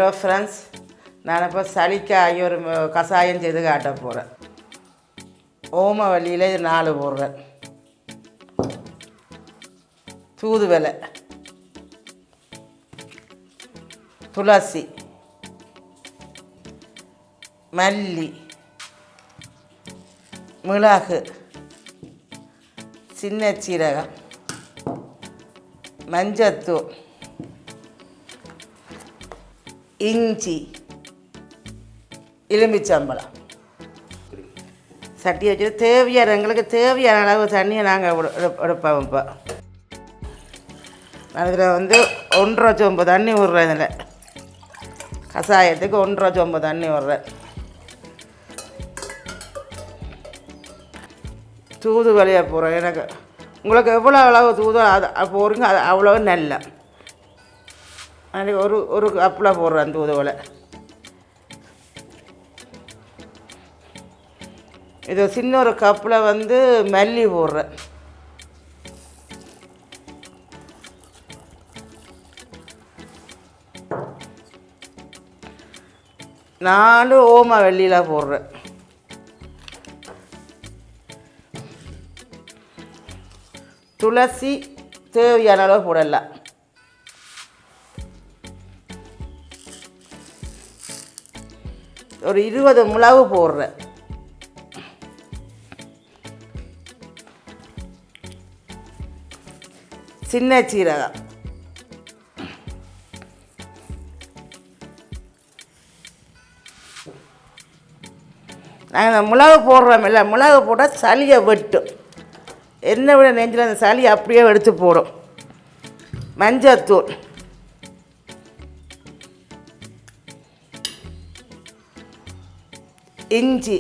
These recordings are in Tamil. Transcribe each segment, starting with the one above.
ஹலோ ஃப்ரெண்ட்ஸ், நான் இப்போ சளிக்காய் ஒரு கஷாயம் செய்து காட்ட போகிறேன். ஓமவல்லியில் 4 போடுறேன், தூதுவளை, துளசி, மல்லி, மிளகு, சின்ன சீரகம், மஞ்சத்தூள், இஞ்சி, எலுமிச்சம்பழம். சட்டி வச்சுட்டு தேவையான எங்களுக்கு தேவையான அளவு தண்ணியை நாங்கள் எடுப்போம். இப்போ அதில் 1.5 சொம்பு தண்ணி விட்றேன். இதில் கஷாயத்துக்கு 1.5 சொம்பு தண்ணி விட்றேன். தூதுவளையை போடுறேன். எனக்கு உங்களுக்கு எவ்வளோ அளவு அது போடுங்க, அது அவ்வளோ நல்ல. அதுக்கு ஒரு கப்பில் போடுறேன் தூதுவளை. இது சின்ன ஒரு கப்பில் மல்லி போடுறேன். நாலு ஓம வெள்ளியில் போடுறேன். துளசி தேவையான அளவு போடலாம். ஒரு 20 மிளகு போடுறேன். சின்ன சீரகம், நாங்கள் மிளகு போடுறோம். இல்லை, மிளகு போட்டால் சளியை வெட்டும். என்ன விட நெஞ்சில் அந்த சளி அப்படியே எடுத்து போடும். மஞ்சத்தூள், இஞ்சி,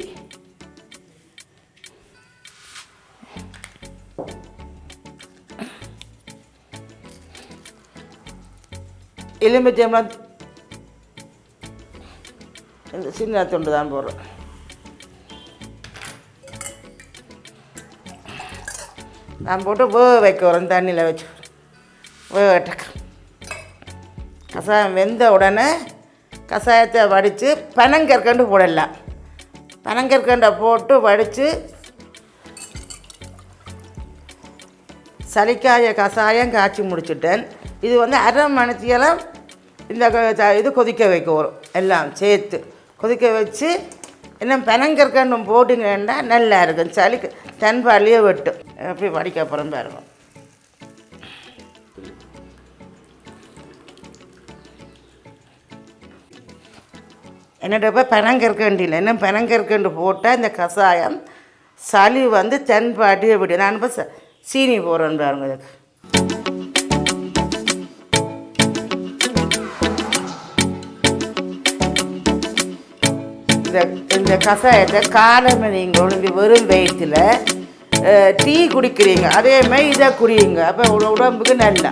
எலுமிச்சம்பழம் இந்த சின்ன துண்டு தான் போடுறோம். நான் போட்டு வேக வைக்க வரோம். தண்ணியில் வச்சு வேகட்டக்க கஷாயம் வெந்த உடனே கஷாயத்தை வடித்து பனங்கற்கண்டு போடலாம். பனங்கற்கண்டை போட்டு வடித்து சளிக்காய கஷாயம் காய்ச்சி முடிச்சுட்டேன். இது 1/2 மணித்தியெல்லாம் இந்த இது கொதிக்க வைக்க வரும். எல்லாம் சேர்த்து கொதிக்க வச்சு இன்னும் பனங்கற்கண்டும் போட்டுங்கன்னா நல்லா இருக்கும். சளிக்கு தன்பாலையே வெட்டும். எப்படி வடிக்க அப்புறம் பாருங்க. என்னோட இப்போ பனங்கற்கண்டில் இன்னும் பனங்கற்கண்டு போட்டால் இந்த கஷாயம் சளி தன்பாட்டியே விடும். நான் இப்போ சீனி போடுறேன்னு பாருங்க. இதுக்கு இந்த கஷாயத்தை காலமே நீங்கள் வெறும் வயிற்றில் டீ குடிக்கிறீங்க, அதே மாதிரி இதை குடியுங்க. அப்போ உடம்புக்கு நல்லா.